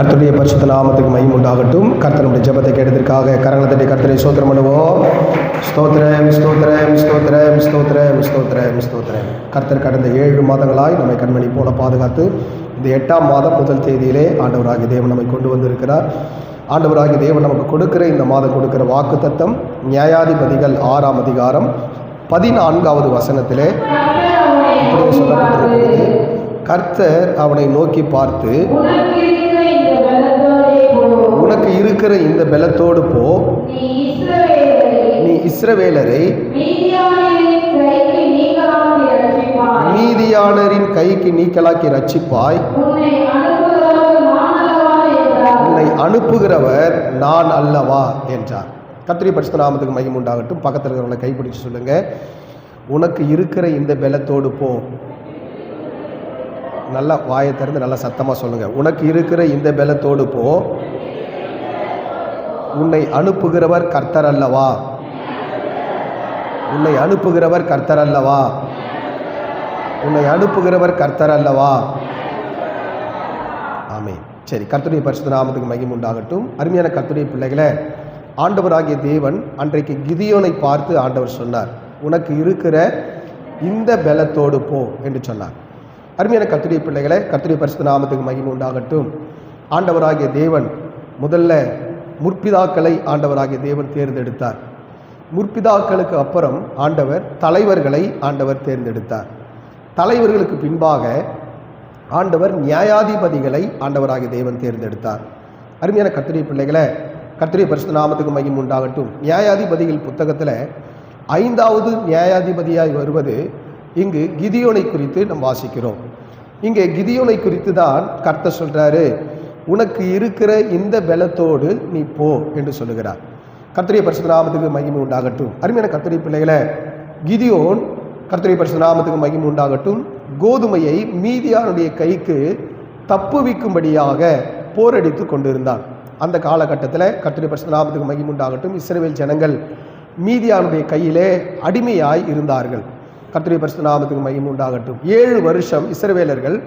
கர்த்தருடைய பரிசுத்த நாமத்துக்கு மகிமை உண்டாகட்டும். கர்த்தருடைய ஜெபத்தை கேட்டதற்காக கரங்களை தட்டி கர்த்தரை ஸ்தோத்திரம் பண்ணுவோம். ஸ்தோத்திரம் ஸ்தோத்திரம் ஸ்தோத்திரம் ஸ்தோத்திரம் ஸ்தோத்திரம் ஸ்தோத்திரம். கர்த்தர் கடந்த 7 மாதங்களாய் நம்மை கண்மணி போல பாதுகாத்து இந்த 8ஆம் மாதம் முதல் தேதியிலே ஆண்டவராகிய தேவன் நம்மை கொண்டு வந்திருக்கிறார். ஆண்டவராகிய தேவன் நமக்கு கொடுக்கிற இந்த மாதம் கொடுக்கிற வாக்கு தத்தம் நியாயாதிபதிகள் 6ஆம் அதிகாரம் 14வது வசனத்திலே இப்படி சொல்லப்பட்டிருக்கிறது. கர்த்தர் அவனை நோக்கி பார்த்து, உனக்கு இருக்கிற இந்த பலத்தோடு போ, நீ இஸ்ரவேலரை மீதியானரின் கைக்கு நீக்கலாக்கி ரட்சிப்பாய், உன்னை அனுப்புகிறவர் நான் அல்லவா என்றார். கர்த்தருடைய பரிசுத்த நாமத்துக்கு மகிமை உண்டாகட்டும். பக்கத்தில் இருக்கிறவங்களை கைப்பிடிச்சு சொல்லுங்க, உனக்கு இருக்கிற இந்த பலத்தோடு போ. நல்லா வாயை திறந்து நல்லா சத்தமாக சொல்லுங்க, உனக்கு இருக்கிற இந்த பலத்தோடு போ, உன்னை அனுப்புகிறவர் கர்த்தர் அல்லவா, உன்னை அனுப்புகிறவர் கர்த்தர் அல்லவா, உன்னை அனுப்புகிறவர் கர்த்தர் அல்லவா. ஆமென். சரி, கர்த்தருடைய பரிசுத்த நாமத்துக்கு மகிமை உண்டாகட்டும். அருமையான கர்த்தருடைய பிள்ளைகளை, ஆண்டவராகிய தேவன் அன்றைக்கு கிதியோனை பார்த்து ஆண்டவர் சொன்னார், உனக்கு இருக்கிற இந்த பலத்தோடு போ என்று சொன்னார். அருமையான கர்த்தருடைய பிள்ளைகளை, கர்த்தருடைய பரிசுத்த நாமத்துக்கு மகிமை உண்டாகட்டும். ஆண்டவராகிய தேவன் முதல்ல முற்பிதாக்களை ஆண்டவராகிய தேவன் தேர்ந்தெடுத்தார். முற்பிதாக்களுக்கு அப்புறம் ஆண்டவர் தலைவர்களை ஆண்டவர் தேர்ந்தெடுத்தார். தலைவர்களுக்கு பின்பாக ஆண்டவர் நியாயாதிபதிகளை ஆண்டவராகிய தேவன் தேர்ந்தெடுத்தார். அருமையான கர்த்தருடைய பிள்ளைகளை, கர்த்தருடைய பரிசுத்த நாமத்துக்கு மகிமை உண்டாகட்டும். நியாயாதிபதிகள் புத்தகத்தில் 5வது நியாயாதிபதியாய் வருவது இங்கு கிதியோனை குறித்து நாம் வாசிக்கிறோம். இங்கே கிதியோனை குறித்து தான் கர்த்தர் சொல்றாரு, உனக்கு இருக்கிற இந்த பலத்தோடு நீ போ என்று சொல்லுகிறார். கர்த்தருடைய பரிசுத்த நாமத்துக்கு மகிமை உண்டாகட்டும். அருமையான கர்த்தருடைய பிள்ளைகளை, கிதியோன் கர்த்தருடைய பரிசுத்த நாமத்துக்கு மகிமை உண்டாகட்டும் கோதுமையை மீதியானுடைய கைக்கு தப்புவிக்கும்படியாக போரடித்து கொண்டிருந்தான். அந்த காலகட்டத்தில் கர்த்தருடைய பரிசுத்த நாமத்துக்கு மகிமை உண்டாகட்டும், இஸ்ரவேல் ஜனங்கள் மீதியானுடைய கையிலே அடிமையாய் இருந்தார்கள். கர்த்தருடைய பரிசுத்த நாமத்துக்கு மகிமை உண்டாகட்டும். 7 வருஷம் இஸ்ரவேலர்கள்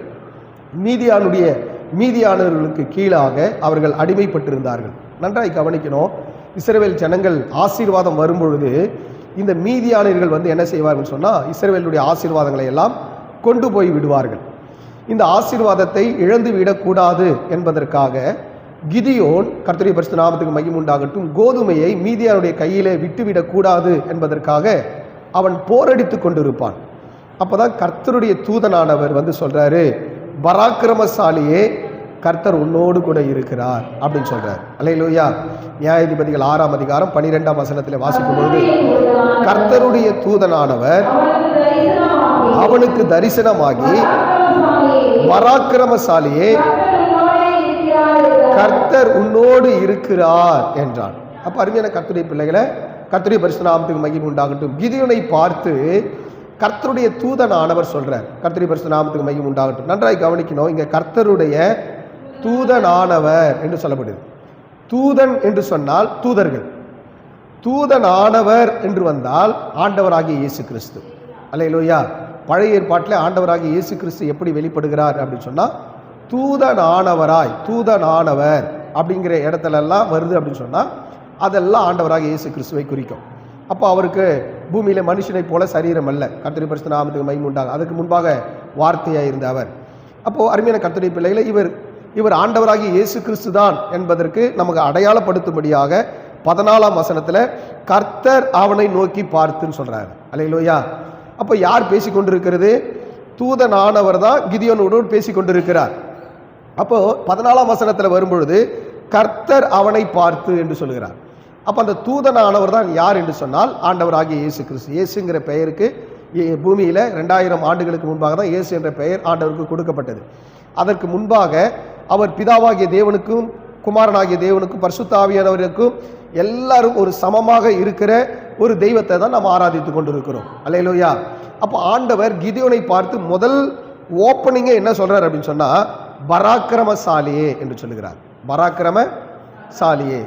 மீதியானவர்களுக்கு கீழாக அவர்கள் அடிமைப்பட்டிருந்தார்கள். நன்றாய் கவனிக்கணும். இஸ்ரவேல் ஜனங்கள் ஆசீர்வாதம் வரும்பொழுது இந்த மீதியானவர்கள் என்ன செய்வார்கள் சொன்னால், இஸ்ரவேலுடைய ஆசீர்வாதங்களை எல்லாம் கொண்டு போய் விடுவார்கள். இந்த ஆசீர்வாதத்தை இழந்து விடக்கூடாது என்பதற்காக கிதியோன் கர்த்தருடைய பரிசுத்த நாமத்துக்கு மகிமை உண்டாகட்டும் கோதுமையை மீதியானுடைய கையிலே விட்டுவிடக்கூடாது என்பதற்காக அவன் போரடித்து கொண்டிருப்பான். அப்போதான் கர்த்தருடைய தூதனானவர் சொல்றாரு, பராக்கிரமசாலியே, கர்த்தர் உன்னோடு கூட இருக்கிறார் அப்படின்னு சொல்றார். அல்லேலூயா. நியாயாதிபதிகள் 6ஆம் அதிகாரம் 12ஆம் வசனத்தில் வாசிக்கும் பொழுது, கர்த்தருடைய தூதனானவர் அவனுக்கு தரிசனமாகி, பராக்கிரமசாலியே, கர்த்தர் உன்னோடு இருக்கிறார் என்றான். அப்ப அருமையான கர்த்தருடைய பிள்ளைகளை, கர்த்தருடைய பரிசுத்த நாமத்துக்கு மகிமை உண்டாகட்டும். கிதியோனை பார்த்து கர்த்தருடைய தூதனானவர் சொல்றார். கர்த்தருடைய பரிசுத்த நாமத்துக்கு மகிமை உண்டாகட்டும். நன்றாய் கவனிக்கணும். இங்க கர்த்தருடைய தூதனானவர் என்று சொல்லப்படுது. தூதன் என்று சொன்னால் தூதர்கள், தூதனானவர் என்று வந்தால் ஆண்டவராகிய இயேசு கிறிஸ்து. அல்லேலூயா. பழைய ஏற்பாட்டில் ஆண்டவராகிய இயேசு கிறிஸ்து எப்படி வெளிப்படுகிறார் அப்படின்னு சொன்னா, தூதனானவர் அப்படிங்கிற இடத்துல எல்லாம் வருது அப்படின்னு சொன்னா அதெல்லாம் ஆண்டவராக இயேசு கிறிஸ்துவை குறிக்கும். அப்போ அவருக்கு பூமியில மனுஷனை போல சரீரம் அல்ல. கர்த்தருடைய பரிசுத்த நாமத்துக்கு மகிமை உண்டாகும். அதுக்கு முன்பாக வார்த்தையாக இருந்த அவர். அப்போ அருமையான கர்த்தருடைய பிள்ளைகளை, இவர் ஆண்டவராகிய இயேசு கிறிஸ்து தான் என்பதற்கு நமக்கு அடையாளப்படுத்தும்படியாக 14ஆம் வசனத்துல கர்த்தர் அவனை நோக்கி பார்த்துன்னு சொல்றாரு. அல்லேலூயா. அப்போ யார் பேசிக்கொண்டிருக்கிறது? தூதனானவர் தான் கிதியோனோடு பேசிக்கொண்டிருக்கிறார். அப்போ 14ஆம் வசனத்துல வரும்பொழுது கர்த்தர் அவனை பார்த்து என்று சொல்கிறார். அப்போ அந்த தூதனானவர் தான் யார் என்று சொன்னால் ஆண்டவராகிய இயேசு கிறிஸ்து. இயேசுங்கிற பெயருக்கு பூமியில 2000 ஆண்டுகளுக்கு முன்பாக தான் இயேசு என்ற பெயர் ஆண்டவருக்கு கொடுக்கப்பட்டது. அதற்கு முன்பாக அவர் பிதாவாகிய தேவனுக்கும் குமாரனாகிய தேவனுக்கும் பரிசுத்த ஆவியானவருக்கும் எல்லாரும் ஒரு சமமாக இருக்கிற ஒரு தெய்வத்தை தான் நாம் ஆராதித்து கொண்டிருக்கிறோம். அல்லேலூயா. அப்போ ஆண்டவர் கிதியோனை பார்த்து முதல் ஓப்பனிங்க என்ன சொல்றார் அப்படின்னு சொன்னா, பராக்கிரமசாலியே என்று சொல்லுகிறார். பராக்கிரமசாலியே.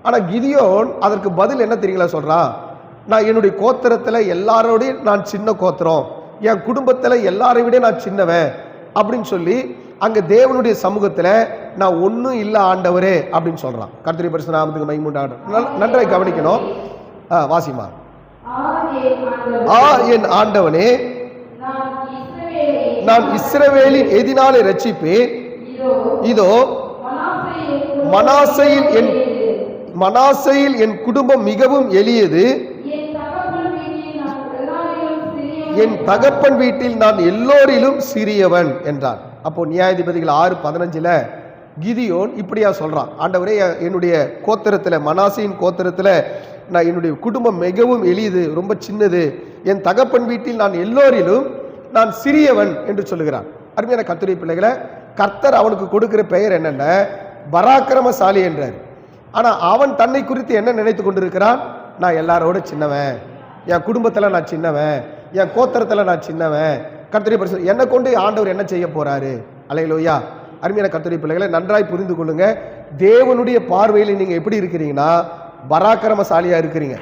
ஆனா கிதியோன் அதற்கு பதில் என்ன தெரியுங்களா சொல்றான், நான் என்னுடைய கோத்திரத்துல எல்லாரோடையும் நான் சின்ன கோத்திரம், என் குடும்பத்துல எல்லாரை விட நான் சின்னவன் அப்படின்னு சொல்லி அங்க தேவனுடைய சமூகத்துல நான் ஒன்றும் இல்லை ஆண்டவரே அப்படின்னு சொல்றான். கர்த்தருடைய பரிசுத்த நாமத்துக்கு மகிமை உண்டாகட்டும். நன்றாய் கவனிக்கணும். வாசிமா. என் ஆண்டவனே, நான் இஸ்ரவேலின் எதினாலே ரட்சிப்பேன். இதோ மனாசையில் என் குடும்பம் மிகவும் எளியது. என் தகப்பன் வீட்டில் நான் எல்லோரிலும் சிறியவன் என்றான். அப்போ நியாயாதிபதிகள் 6:15 கிதியோன் இப்படியா சொல்றான், ஆண்டவரே என்னுடைய கோத்திரத்தில், மனாசையின் கோத்திரத்தில் நான் என்னுடைய குடும்பம் மிகவும் எளியது, ரொம்ப சின்னது. என் தகப்பன் வீட்டில் நான் எல்லோரிலும் நான் சிறியவன் என்று சொல்லுகிறான். அருமையான கர்த்தருடைய பிள்ளைகளை, கர்த்தர் அவனுக்கு கொடுக்கிற பெயர் என்னென்ன? பராக்கிரமசாலி என்றார். ஆனா அவன் தன்னை குறித்து என்ன நினைத்து கொண்டிருக்கிறான்? நான் எல்லாரோட சின்னவன், என் குடும்பத்துல நான் சின்னவன், என் கோத்திரத்துல நான் சின்னவன். கர்த்தருடைய பரிசுத்த என்னை கொண்டு ஆண்டவர் என்ன செய்ய போறாரு? அல்லேலூயா. அருமையான கர்த்தருடைய பிள்ளைகளை, நன்றாய் புரிந்து கொள்ளுங்க. தேவனுடைய பார்வையில் நீங்க எப்படி இருக்கிறீங்கன்னா பராக்கிரமசாலியா இருக்கிறீங்க.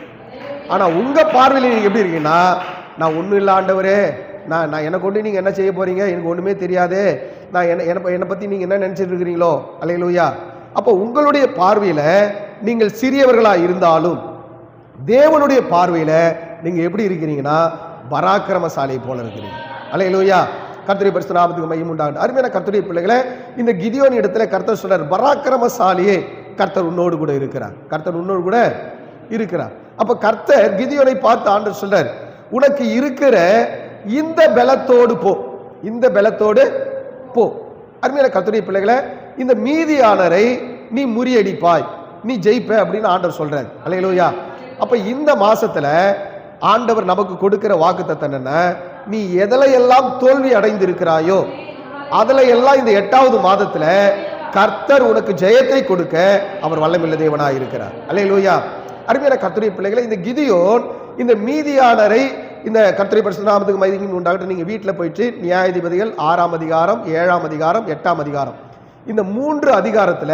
ஆனா உங்க பார்வையில் நீங்க எப்படி இருக்கீங்கன்னா, நான் ஒன்றும் இல்லை ஆண்டவரே, நான் என்னை கொண்டு நீங்க என்ன செய்ய போறீங்க? எனக்கு ஒண்ணுமே தெரியாது, நான் என்னை பத்தி நீங்க என்ன நினைச்சிட்டு இருக்கிறீங்களோ? அல்லேலூயா. அப்போ உங்களுடைய பார்வையில நீங்கள் சிறியவர்களா இருந்தாலும் தேவனுடைய பார்வையில நீங்க எப்படி இருக்கிறீங்கன்னா பராக்கிரமசாலியை போல இருக்கிறீங்க. அல்லேலூயா. கர்த்தருடைய பரிசுத்த நாமத்துக்கு மகிமை உண்டாகட்டும். அருமையான கர்த்தருடைய பிள்ளைகளை, இந்த கிதியோன் இடத்துல கர்த்தர் சொல்றார், பராக்கிரமசாலியே கர்த்தர் உன்னோடு கூட இருக்கிறார். கர்த்தர் உன்னோடு கூட இருக்கிறார். அப்ப கர்த்தர் கிதியோனை பார்த்து ஆண்டவர் சொல்றார், உனக்கு இருக்கிற இந்த பலத்தோடு போ, இந்த பலத்தோடு போ. அருமையான கர்த்தருடைய பிள்ளைகளை, இந்த மீதியானரை நீ முறியடிப்பாய், நீ ஜெயிப்ப அப்படின்னு ஆண்டவர் சொல்றார். அல்லேலூயா. அப்ப இந்த மாசத்துல ஆண்டவர் நமக்கு கொடுக்கிற வாக்குத்தத்தம் என்ன? நீ எதிலையெல்லாம் தோல்வி அடைந்திருக்கிறாயோ அதுல எல்லாம் இந்த 8வது மாதத்துல கர்த்தர் உனக்கு ஜெயத்தை கொடுக்க அவர் வல்லமையுள்ள தேவனாய் இருக்கிறார். அல்லேலூயா. அருமையான கர்த்தருடைய பிள்ளைகளை, இந்த கிதியோன் இந்த மீதியானரை, இந்த கர்த்தருடைய பரிசுத்த நாமத்துக்கு மகிமை உண்டாகட்டும், நீங்க வீட்டில் போயிட்டு நியாயாதிபதிகள் 6ஆம் அதிகாரம், 7ஆம் அதிகாரம், 8ஆம் அதிகாரம், இந்த 3 அதிகாரத்துல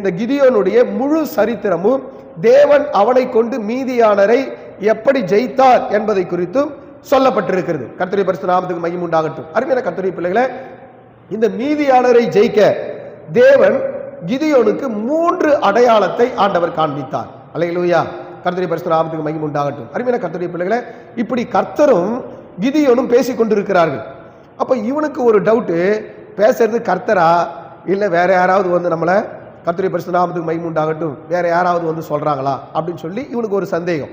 இந்த கிதியோனுடைய முழு சரித்திரமும் தேவன் அவனை கொண்டு மீதியானரை எப்படி ஜெயித்தார் என்பதை குறித்தும் சொல்லப்பட்டிருக்கிறது. கர்த்தருடைய பரிசுத்த நாமத்துக்கு மகிமை உண்டாகட்டும். அருமையான கர்த்தருடைய பிள்ளைகளை, இந்த மீதியானரை ஜெயிக்க தேவன் கிதியோனுக்கு 3 அடையாளத்தை ஆண்டவர் காண்பித்தார். அல்லேலூயா. கர்த்தருடைய பரிசுத்த நாமத்துக்கு மகிமை உண்டாகட்டும். அருமையான கர்த்தருடைய பிள்ளைகளை, இப்படி கர்த்தரும் கிதியோனும் பேசிக் கொண்டிருக்கிறார்கள். அப்ப இவனுக்கு ஒரு டவுட், பேசுறது கர்த்தரா இல்ல வேற யாராவது வந்து நம்மளை, கர்த்தருடைய பரிசுத்த நாமத்துக்கு மகிமை உண்டாகட்டும், வேற யாராவது வந்து சொல்றாங்களா அப்படின்னு சொல்லி இவனுக்கு ஒரு சந்தேகம்.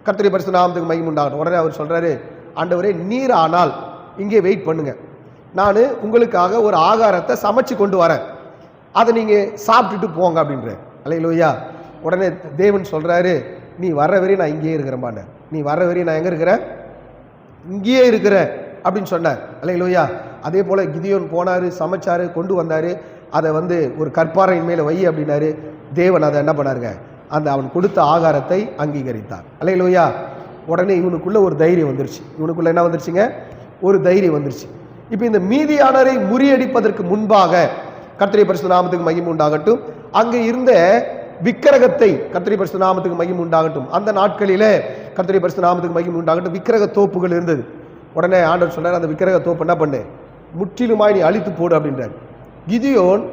கர்த்தருடைய பரிசுத்த நாமத்துக்கு மகிமை உண்டாகட்டும். உடனே அவர் சொல்றாரு, ஆண்டவரே நீர் ஆனால் இங்கே வெயிட் பண்ணுங்க, நான் உங்களுக்காக ஒரு ஆகாரத்தை சமைச்சு கொண்டு வரேன், அதை நீங்க சாப்பிட்டுட்டு போங்க அப்படின்ற. அல்லேலூயா. உடனே தேவன் சொல்றாரு, நீ வர்ற வரையும் நான் இங்கேயே இருக்கிறேன், நீ வர்ற வரையும் நான் எங்க இருக்கிறேன்? இங்கேயே இருக்கிறேன் அப்படின்னு சொன்னார். அல்லேலூயா. அதே போல கிதியோன் போனாரு, சமைச்சாரு, கொண்டு வந்தாரு, அதை வந்து ஒரு கற்பாறையின் மேல வை அப்படின்னாரு. தேவன் அதை என்ன பண்ணாருங்க, அந்த அவன் கொடுத்த ஆகாரத்தை அங்கீகரித்தார். அல்லேலூயா. உடனே இவனுக்குள்ள ஒரு தைரியம் வந்துருச்சு. இவனுக்குள்ள என்ன வந்துருச்சுங்க? ஒரு தைரியம் வந்துருச்சு. இப்ப இந்த மீதியானரை முறியடிப்பதற்கு முன்பாக, கர்த்தருடைய பரிசுத்த நாமத்துக்கு மகிமை உண்டாகட்டும், அங்கே இருந்த விக்கிரகத்தை, கர்த்தருடைய பரிசுத்த நாமத்துக்கு மகிமை உண்டாகட்டும், அந்த நாட்களிலே கர்த்தருடைய பரிசுத்த நாமத்துக்கு மகிமை உண்டாகட்டும், விக்கிரக தோப்புகள் இருந்தது. உடனே ஆண்டவர் சொன்னார், அந்த விக்கிரக தோப்பு என்ன பண்ணு, முற்றிலுமாய் நீ அழித்து போடு அப்படின்றார். கிதியோன்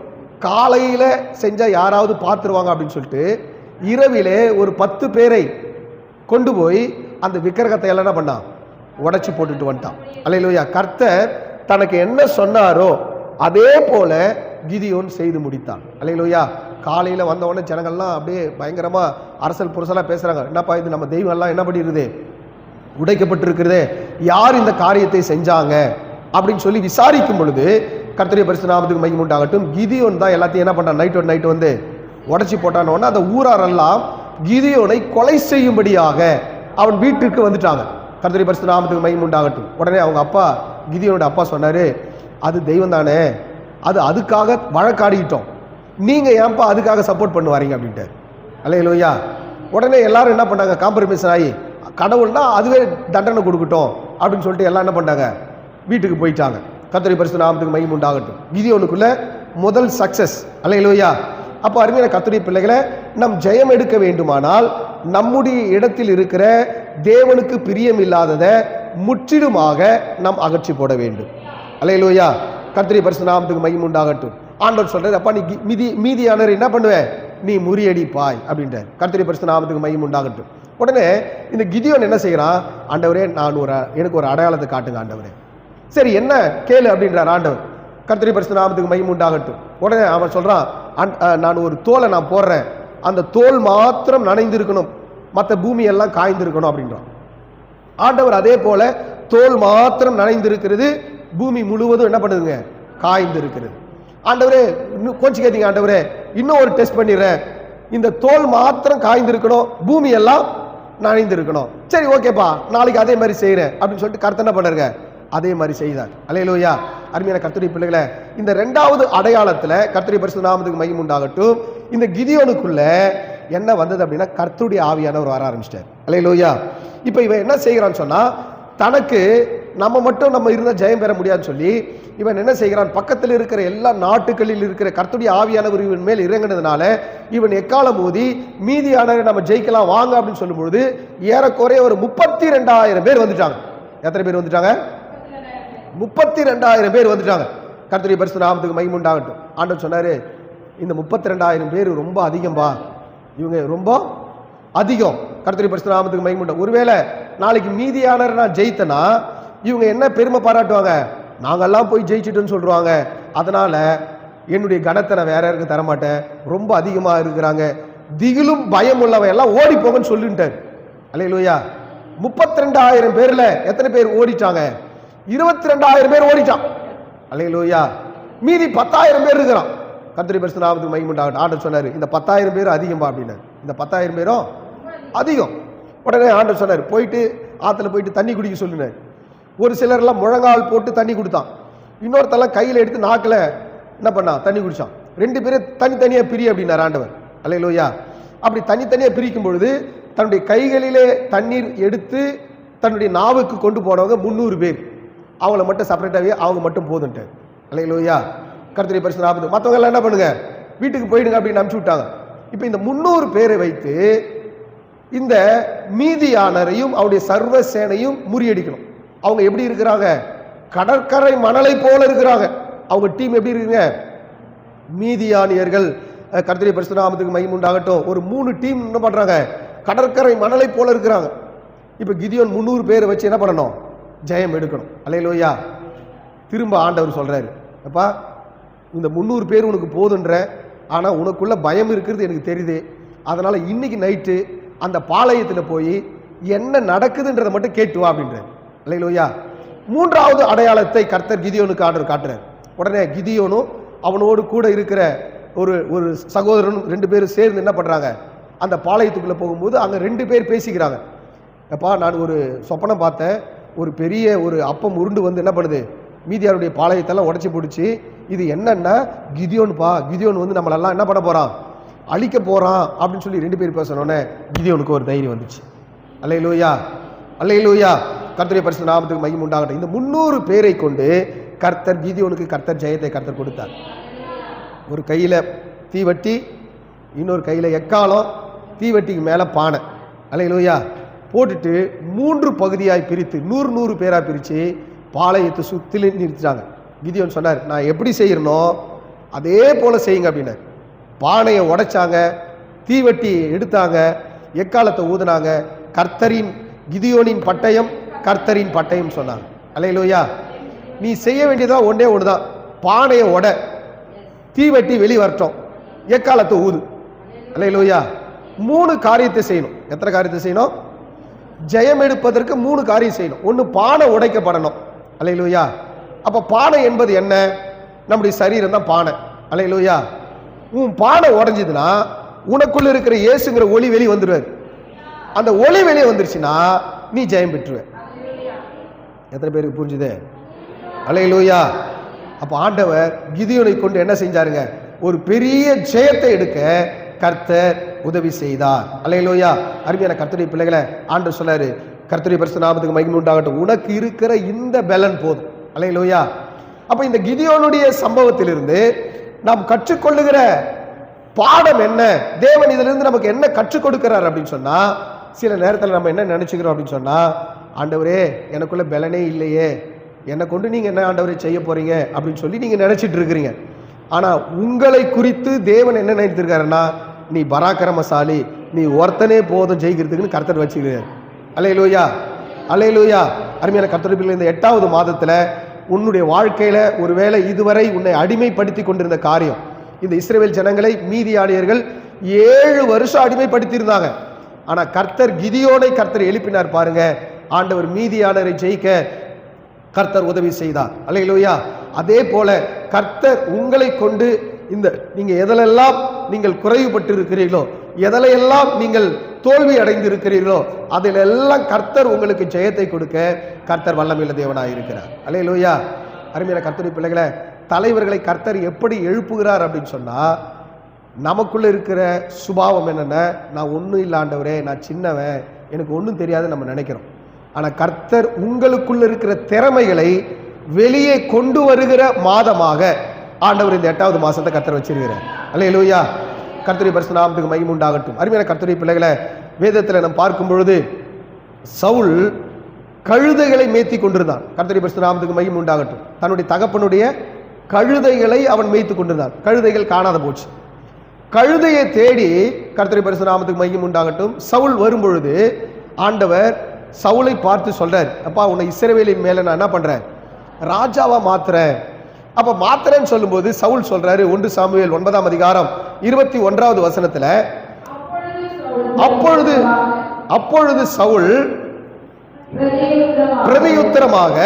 காலையில செஞ்சா யாராவது பார்த்துருவாங்க அப்படின்னு சொல்லிட்டு இரவிலே ஒரு 10 பேரை கொண்டு போய் அந்த விக்கிரகத்தை எல்லாம் என்ன பண்ணான், உடைச்சு போட்டுட்டு வந்துட்டான். அல்லேலூயா. கர்த்தர் தனக்கு என்ன சொன்னாரோ அதே போல கிதியோன் செய்து முடித்தான். அல்லேலூயா. காலையில வந்த உடனே ஜனங்கள்லாம் அப்படியே பயங்கரமா அரசல் புரசலா பேசுறாங்க, என்னப்பா இது, நம்ம தெய்வம் எல்லாம் என்ன பண்ணிருது, உடைக்கப்பட்டிருக்கிறதே, யார் இந்த காரியத்தை செஞ்சாங்க அப்படின்னு சொல்லி விசாரிக்கும் பொழுது, கர்த்தருடைய பரிசுத்த நாமத்துக்கு மகிமை உண்டாகட்டும், கிதியோன் தான் எல்லாத்தையும் என்ன பண்ணான், நைட் வந்து உடைச்சி போட்டானோன்னா அந்த ஊராரெல்லாம் கிதியோனை கொலை செய்யும்படியாக அவன் வீட்டுக்கு வந்துட்டாங்க. கர்த்தருடைய பரிசுத்த நாமத்துக்கு மகிமை உண்டாகட்டும். உடனே அவங்க அப்பா, கிதியோனோட அப்பா சொன்னாரு, அது தெய்வம் தானே, அது அதுக்காக வழக்காடிக்கிட்டோம், நீங்க ஏன்பா அதுக்காக சப்போர்ட் பண்ண வரீங்க அப்படின்ட்டு. அல்லேலூயா. உடனே எல்லாரும் என்ன பண்ணாங்க, காம்ப்ரமைஸ் ஆகி, கடவுள்னா அதுவே தண்டனை கொடுக்கட்டும் அப்படின்னு சொல்லிட்டு எல்லாம் என்ன பண்ணாங்க, வீட்டுக்கு போயிட்டாங்க. கர்த்தருடைய பரிசுத்த நாமத்துக்கு மகிமை உண்டாகட்டும். கிதியோனுக்குள்ள முதல் சக்சஸ். அல்லேலூயா. அப்போ அருமையான கர்த்தருடைய பிள்ளைகளை, நம் ஜெயம் எடுக்க வேண்டுமானால் நம்முடைய இடத்தில் இருக்கிற தேவனுக்கு பிரியம் இல்லாததை முற்றிலுமாக நாம் அகற்றி போட வேண்டும். அல்லேலூயா. கர்த்தருடைய பரிசுத்த நாமத்துக்கு மகிமை உண்டாகட்டும். ஆண்டவர் சொல்றாரு, அப்பா நீ மீதியானவர் என்ன பண்ணுவேன், நீ முறியடிப்பாய் அப்படின்றார். கர்த்தருடைய பரிசுத்த நாமத்துக்கு மகிமை உண்டாகட்டும். உடனே இந்த கிதியோன் என்ன செய்யறான், ஆண்டவரே எனக்கு ஒரு அடையாளத்தை காட்டுங்க ஆண்டவரே. சரி என்ன கேளு அப்படின்றார் ஆண்டவர். கர்த்தருடைய பரிசுத்த நாமத்துக்கு மகிமை உண்டாகட்டும். உடனே அவன் சொல்றான், நான் ஒரு தோலை நான் போடுறேன், அந்த தோல் மாத்திரம் நனைந்து இருக்கணும், மற்ற பூமி எல்லாம் காய்ந்திருக்கணும் அப்படின்றான். ஆண்டவர் அதே போல தோல் மாத்திரம் நனைந்திருக்கிறது, பூமி முழுவதும் என்ன பண்ணுதுங்க, காய்ந்து இருக்கிறது. ஆண்டவரே இன்னும் கொஞ்சம் கேட்டீங்க, ஆண்டவரே இன்னும் ஒரு டெஸ்ட் பண்ணிடுறேன், இந்த தோல் மாத்திரம் காய்ந்திருக்கணும், பூமி எல்லாம் நனைந்திருக்கணும். சரி ஓகேப்பா, நாளைக்கு அதே மாதிரி செய்யறேன் அப்படின்னு சொல்லிட்டு கர்த்தர் என்ன பண்ணுங்க, அதே மாதிரி செய்தார். அல்லேலூயா. அருமையான கர்த்தருடைய பிள்ளைகளே, இந்த இரண்டாவது அடையாளத்துல கர்த்தருடைய பரிசுத்த நாமத்துக்கு மகிமை உண்டாகட்டும், இந்த கிதியோனுக்குள்ள என்ன வந்தது அப்படின்னா கர்த்தருடைய ஆவியானவர் வர ஆரம்பிச்சிட்டார். அல்லேலூயா. இப்ப இவன் என்ன செய்கிறான்னு சொன்னா, தனக்கு நம்ம இருந்த ஜெயம் பெற முடியாதுன்னு சொல்லி இவன் என்ன செய்கிறான், பக்கத்தில் இருக்கிற எல்லா நாட்டுகளில் இருக்கிற கர்த்தருடைய ஆவியானவர் இவன் மேல் இறங்கினதுனால இவன் எக்காலம் ஊதி மீதியானவரை நம்ம ஜெயிக்கலாம் வாங்க அப்படின்னு சொல்லும் பொழுது ஏறக்குறைய ஒரு 32,000 பேர் வந்துட்டாங்க. எத்தனை பேர் வந்துட்டாங்க? 32,000 பேர் வந்துட்டாங்க. கர்த்தருடைய பரிசுத்த நாமத்துக்கு மகிமை உண்டாகட்டும். ஆண்டவர் சொன்னாரு, இந்த 32,000 பேர் ரொம்ப அதிகம்பா, இவங்க ரொம்ப அதிகம். கர்த்தருடைய பரிசுத்த நாமத்துக்கு மகிமை உண்டாகும். ஒருவேளை நாளைக்கு மீதியானவர் நான் ஜெயித்தனா இவங்க என்ன பெருமை பாராட்டுவாங்க, நாங்கெல்லாம் போய் ஜெயிச்சிட்டோன்னு சொல்றாங்க, அதனால என்னுடைய கனத்தை நான் வேற யாருக்கு தரமாட்டேன், ரொம்ப அதிகமா இருக்கிறாங்க, திகிலும் பயம் உள்ளவன் எல்லாம் ஓடி போங்கன்னு சொல்லிட்டார். அல்லேலூயா. 32,000 பேர்ல எத்தனை பேர் ஓடிட்டாங்க? 22,000 பேர் ஓடிட்டான். அல்லேலூயா. மீதி 10,000 பேர் இருக்கிறான். கர்த்தருடைய பரிசுத்த நாமத்துக்கு மகிமை உண்டாகட்டும். ஆண்டவர் சொன்னாரு, இந்த 10,000 பேர் அதிகம்பா அப்படின்னாரு. இந்த 10,000 பேரும் அதிகம். உடனே ஆண்டவர் சொன்னார், போயிட்டு ஆத்துல போயிட்டு தண்ணி குடிக்க சொல்லினார். ஒரு சிலர்லாம் முழங்கால் போட்டு தண்ணி கொடுத்தான், இன்னொருத்தெல்லாம் கையில் எடுத்து நாக்கில் என்ன பண்ணான், தண்ணி குடிச்சான். 2 பேரும் தனித்தனியாக பிரி அப்படின்னார் ஆண்டவர். அல்லேலூயா. அப்படி தனித்தனியாக பிரிக்கும் பொழுது தன்னுடைய கைகளிலே தண்ணீர் எடுத்து தன்னுடைய நாவுக்கு கொண்டு போனவங்க 300 பேர், அவங்கள மட்டும் செப்பரேட்டாகவே அவங்க மட்டும் போதுன்ட்டு. அல்லேலூயா. கர்த்தருடைய பரிசுத்த நாமத்துக்கு மற்றவங்க எல்லாம் என்ன பண்ணுங்க, வீட்டுக்கு போயிடுங்க அப்படின்னு அனுப்பிச்சு விட்டாங்க. இப்போ இந்த 300 பேரை வைத்து இந்த மீதியானரையும் அவருடைய சர்வ சேனையும் முறியடிக்கணும். அவங்க எப்படி இருக்கிறாங்க, கடற்கரை மணலை போல இருக்கிறாங்க. அவங்க டீம் எப்படி இருக்குங்க, மீதியானியர்கள். கர்த்தருடைய பரிசுத்த நாமத்துக்கு மகிமை உண்டாகட்டும். ஒரு 3 டீம் என்ன பண்றாங்க, கடற்கரை மணலை போல இருக்கிறாங்க. இப்ப கிதியோன் 300 பேரை வச்சு என்ன பண்ணணும், ஜெயம் எடுக்கணும். அல்லேலூயா. திரும்ப ஆண்டவர் சொல்றாரு, அப்பா இந்த 300 பேர் உனக்கு போதுன்ற, ஆனா உனக்குள்ள பயம் இருக்கிறது எனக்கு தெரியுது, அதனால இன்னைக்கு நைட்டு அந்த பாளையத்தில் போய் என்ன நடக்குதுன்றதை மட்டும் கேட்டு வா அப்படின்றார். அல்லேலூயா. 3வது அடையாளத்தை கர்த்தர் கிதியோனுக்கு ஆண்டவர் காட்டுறார். உடனே கிதியோனும் அவனோடு கூட இருக்கிற ஒரு சகோதரனும் 2 பேரும் சேர்ந்து என்ன பண்றாங்க, அந்த பாளையத்துக்குள்ள போகும்போது அங்க 2 பேர் பேசிக்கிறாங்க. அப்பா நான் ஒரு சொப்பனம் பார்த்தேன், ஒரு பெரிய ஒரு அப்பம் உருண்டு வந்து என்ன பண்ணுது, மீதியாருடைய பாளையத்தெல்லாம் உடச்சி பிடிச்சி, இது என்னன்னா கிதியோனுப்பா, கிதியோன் வந்து நம்மளெல்லாம் என்ன பண்ண போறான், அழிக்க போறான் அப்படின்னு சொல்லி 2 பேர் பேசணுன்னே கிதியோனுக்கு ஒரு தைரியம் வந்துச்சு. அல்லேலூயா. அல்லேலூயா. கர்த்தருடைய பரிசுத்த நாமத்துக்கு மகிமை உண்டாகட்டும். இந்த 300 பேரை கொண்டு கர்த்தர் கிதியோனுக்கு ஜெயத்தை கர்த்தர் கொடுத்தார். ஒரு கையில தீவட்டி, இன்னொரு கையில எக்காலம், தீவட்டிக்கு மேல பானை. அல்லேலூயா. போட்டுட்டு 3 பகுதியாய் பிரித்து 100 பேரா பிரிச்சு பாளையத்தை சுத்தில நிறுத்திட்டாங்க. கிதியோன் சொன்னார், நான் எப்படி செய்யறனோ அதே போல செய்யுங்க அப்படின்னார். பானையை உடைச்சாங்க, தீவட்டி எடுத்தாங்க, எக்காலத்தை ஊதுனாங்க. கர்த்தரின் கிதியோனின் பட்டயம் கர்த்தரின் பட்டயம் சொன்னாங்க. அல்லேலூயா. நீ செய்ய வேண்டியதா ஒன்னே ஒண்ணுதான், பானையை உட, தீவட்டி வெளி வரட்டும், எக்காலத்தை ஊது. அல்லேலூயா. 3 காரியத்தை செய்யணும். எத்தனை காரியத்தை செய்யணும்? ஜெயம் எடுப்பதற்கு 3 காரியம் செய்யணும். ஒன்று பானை உடைக்கப்படணும். அல்லேலூயா. அப்ப பானை என்பது என்ன? நம்முடைய சரீரம் தான் பானை. அல்லேலூயா. உன் பானை உடைஞ்சதுன்னா உனக்குள்ள இருக்கிற இயேசுங்கிற ஒளி வெளியே வந்துடுவார். அந்த ஒளி வெளியே வந்துருச்சுன்னா நீ ஜெயம் பெற்றுவ. எத்தனை பேருக்கு புரிஞ்சுது? அல்லேலூயா. அப்ப ஆண்டவர் கிதியோனை கொண்டு என்ன செஞ்சாருங்க, ஒரு பெரிய ஜெயத்தை எடுக்க கர்த்தர் உதவி செய்தார். அல்லேலூயா. அருமையான கர்த்தருடைய பிள்ளைகளை ஆண்டவர் சொன்னாரு, கர்த்தருடைய பரிசுத்த நாமத்துக்கு மகிமை உண்டாகட்டும், உனக்கு இருக்கிற இந்த பலன் போதும். அல்லேலூயா. அப்ப இந்த கிதியோனுடைய சம்பவத்திலிருந்து நாம் கற்றுக்கொள்ளுகிற பாடம் என்ன, தேவன் இதிலிருந்து நமக்கு என்ன கற்றுக் கொடுக்கிறார் அப்படின்னு சொன்னா, சில நேரத்தில் நம்ம என்ன நினைச்சுக்கிறோம் அப்படின்னு சொன்னா, ஆண்டவரே எனக்குள்ள பலனே இல்லையே, என்னை கொண்டு நீங்க என்ன ஆண்டவரே செய்ய போறீங்க அப்படின்னு சொல்லி நீங்க நினைச்சிட்டு இருக்கிறீங்க. ஆனா உங்களை குறித்து தேவன் என்ன நினைத்திருக்காருன்னா, நீ பராக்கிரமசாலி, நீ ஒருத்தனே போதும் ஜெயிக்கிறதுக்குன்னு கர்த்தர் வச்சுக்கிறார். அல்லேலூயா, அல்லேலூயா. அருமையான கர்த்தருடைய பிள்ளைகளே, இந்த 8வது மாதத்துல உன்னுடைய வாழ்க்கையில ஒருவேளை இதுவரை உன்னை அடிமைப்படுத்தி கொண்டிருந்த காரியம், இந்த இஸ்ரவேல் ஜனங்களை மீதியானியர்கள் 7 வருஷம் அடிமைப்படுத்தி இருந்தாங்க. ஆனா கர்த்தர் கிதியோனை கர்த்தர் எழுப்பினார் பாருங்க. ஆண்டவர் மீதியானரை ஜெயிக்க கர்த்தர் உதவி செய்தார். அல்லேலூயா. அதே போல கர்த்தர் உங்களை கொண்டு இந்த நீங்க எதிலெல்லாம் நீங்கள் குறைவுபட்டு இருக்கிறீர்களோ, எதிலெல்லாம் நீங்கள் தோல்வி அடைந்து இருக்கிறீர்களோ, அதிலெல்லாம் கர்த்தர் உங்களுக்கு ஜெயத்தை கொடுக்க கர்த்தர் வல்லமையுள்ள தேவனாக இருக்கிறார். அல்லேலூயா. அருமையான கர்த்தருடைய பிள்ளைகளை, தலைவர்களை கர்த்தர் எப்படி எழுப்புகிறார் அப்படின்னு சொன்னா, நமக்குள்ள இருக்கிற சுபாவம் என்னன்னா, நான் ஒன்றும் இல்லை ஆண்டவரே, நான் சின்னவன், எனக்கு ஒன்றும் தெரியாது நம்ம நினைக்கிறோம். ஆனா கர்த்தர் உங்களுக்குள்ள இருக்கிற திறமைகளை வெளியே கொண்டு வருகிற மாதமாக ஆண்டவர் இந்த 8வது மாசத்தை கர்த்தர் வச்சிருக்கிறார். அல்லேலூயா. கர்த்தருடைய பரிசுத்த நாமத்துக்கு மகிமை உண்டாகட்டும். அருமையான கர்த்தருடைய பிள்ளைகளை, வேதத்தில் நாம் பார்க்கும் பொழுது சவுல் கழுதைகளை மேய்த்தி கொண்டிருந்தான். கர்த்தருடைய பரிசுத்த நாமத்துக்கு மகிமை உண்டாகட்டும். தன்னுடைய தகப்பனுடைய கழுதைகளை அவன் மேய்த்து கொண்டிருந்தான். கழுதைகள் காணாத போச்சு. கழுதையை தேடி, கர்த்தருடைய பரிசுத்த நாமத்துக்கு மகிமை உண்டாகட்டும், சவுல் வரும்பொழுது ஆண்டவர் சவுலை பார்த்து சொல்றார், அப்பா உன்னை இஸ்ரவேலின் மேல நான் என்ன பண்றேன், ராஜாவா மாத்துறேன். அப்ப மாத்துறேன்னு சொல்லும்போது சவுல் சொல்றாரு, 1 சாமுவேல் 9ஆம் அதிகாரம் 21வது வசனத்துல, அப்பொழுது சவுல் பிரதியுத்தரமாக,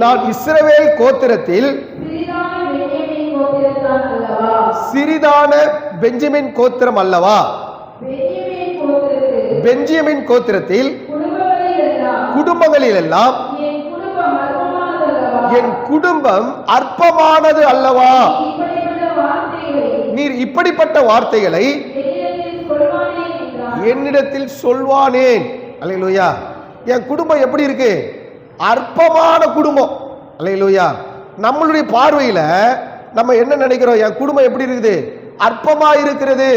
நான் இஸ்ரவேல் கோத்திரத்தில் சிறிதான பெஞ்சமின் கோத்திரம் அல்லவா, பெஞ்சமின் கோத்திரத்தில் குடும்பங்களில் எல்லாம் என் குடும்பம் அற்பமானது அல்லவா, நீர் இப்படிப்பட்ட வார்த்தைகளை என்னிடத்தில் சொல்வானேன். அல்லேலூயா. என் குடும்பம் எப்படி இருக்கு, அற்பமான குடும்பம். அல்லேலூயா. நம்மளுடைய பார்வையில நம்ம என்ன நினைக்கிறோம், என் குடும்பம் எப்படி இருக்குது, அற்பமா இருக்கிறது,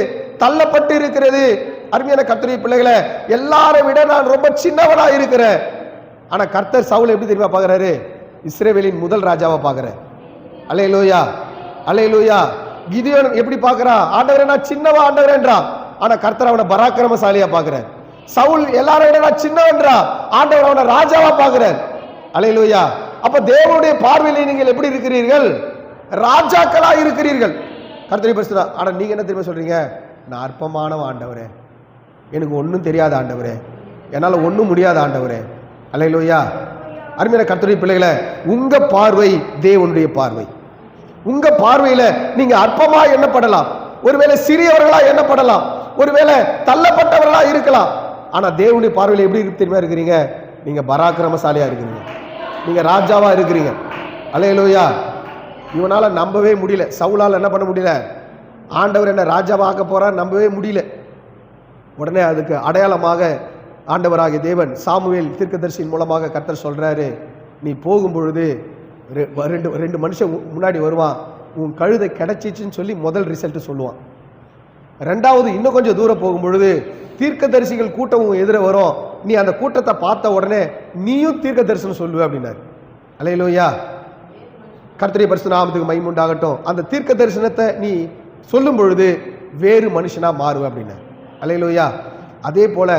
தள்ளப்பட்டு இருக்கிறது. அருமையான கர்த்தருடைய பிள்ளைகளை, எல்லாரை விட நான் ரொம்ப சின்னவனா இருக்கிறேன். ஆனா கர்த்தர் சவுல் எப்படி தெரியுமா பாக்குறாரு, இஸ்ரவேலின் முதல் ராஜாவா பாக்குறார். அல்லேலூயா, அல்லேலூயா. கிதியோன் எப்படி பாக்குறான், ஆண்டவரே நான் சின்னவா ஆண்டவரேன்றான். ஆனா கர்த்தர் அவனை பராக்கிரமசாலியா பாக்குறார். சவுல் எல்லாரை விட நான் சின்னவன்றா, ஆண்டவர் அவனை ராஜாவா பாக்குறார். அல்லேலூயா. அப்ப தேவனுடைய பார்வையில் நீங்கள் எப்படி இருக்கிறீர்கள், ராஜாக்களா இருக்கிறீர்கள். கர்த்தரை பரிசுத்தா. ஆனா நீங்க என்ன தெரியுமா சொல்றீங்க, நான் அற்பமான ஆண்டவரே, எனக்கு ஒன்றும் தெரியாத ஆண்டவரே, என்னால் ஒன்றும் முடியாத ஆண்டவரே. அல்லேலூயா. அருமையான கர்த்தருடைய பிள்ளைகளை, உங்க பார்வை தேவனுடைய பார்வை. உங்க பார்வையில நீங்க அற்பமா எண்ணப்படலாம், ஒருவேளை சிறியவர்களா எண்ணப்படலாம், ஒருவேளை தள்ளப்பட்டவர்களா இருக்கலாம். ஆனா தேவனுடைய பார்வையில எப்படி தெரியுமா இருக்கிறீங்க, நீங்க பராக்கிரமசாலியா இருக்கிறீங்க, நீங்க ராஜாவா இருக்கிறீங்க. அல்லேலூயா. இவனால நம்பவே முடியல, சவுலால் என்ன பண்ண முடியல, ஆண்டவர் என்ன ராஜாவாக்க போறார் நம்பவே முடியல. உடனே அதுக்கு அடையாளமாக ஆண்டவராகிய தேவன் சாமுவேல் தீர்க்கதரிசியின் மூலமாக கர்த்தர் சொல்றாரு, நீ போகும்பொழுது ரெண்டு மனுஷன் முன்னாடி வருவான், உன் கழுதை கிடைச்சிச்சுன்னு சொல்லி முதல் ரிசல்ட் சொல்லுவான். ரெண்டாவது, இன்னும் கொஞ்சம் தூரம் போகும்பொழுது தீர்க்கதரிசிகள் கூட்டம் எதிர வரும், நீ அந்த கூட்டத்தை பார்த்த உடனே நீயும் தீர்க்க தரிசனம் சொல்லுவ அப்படின்னாரு. அல்லேலூயா. கர்த்தருடைய பரிசுத்த நாமத்துக்கு மகிமை உண்டாகட்டும். அந்த தீர்க்க தரிசனத்தை நீ சொல்லும் பொழுது வேறு மனுஷனா மாறுவ அப்படின்னாரு. அல்லேலூயா. அதே போல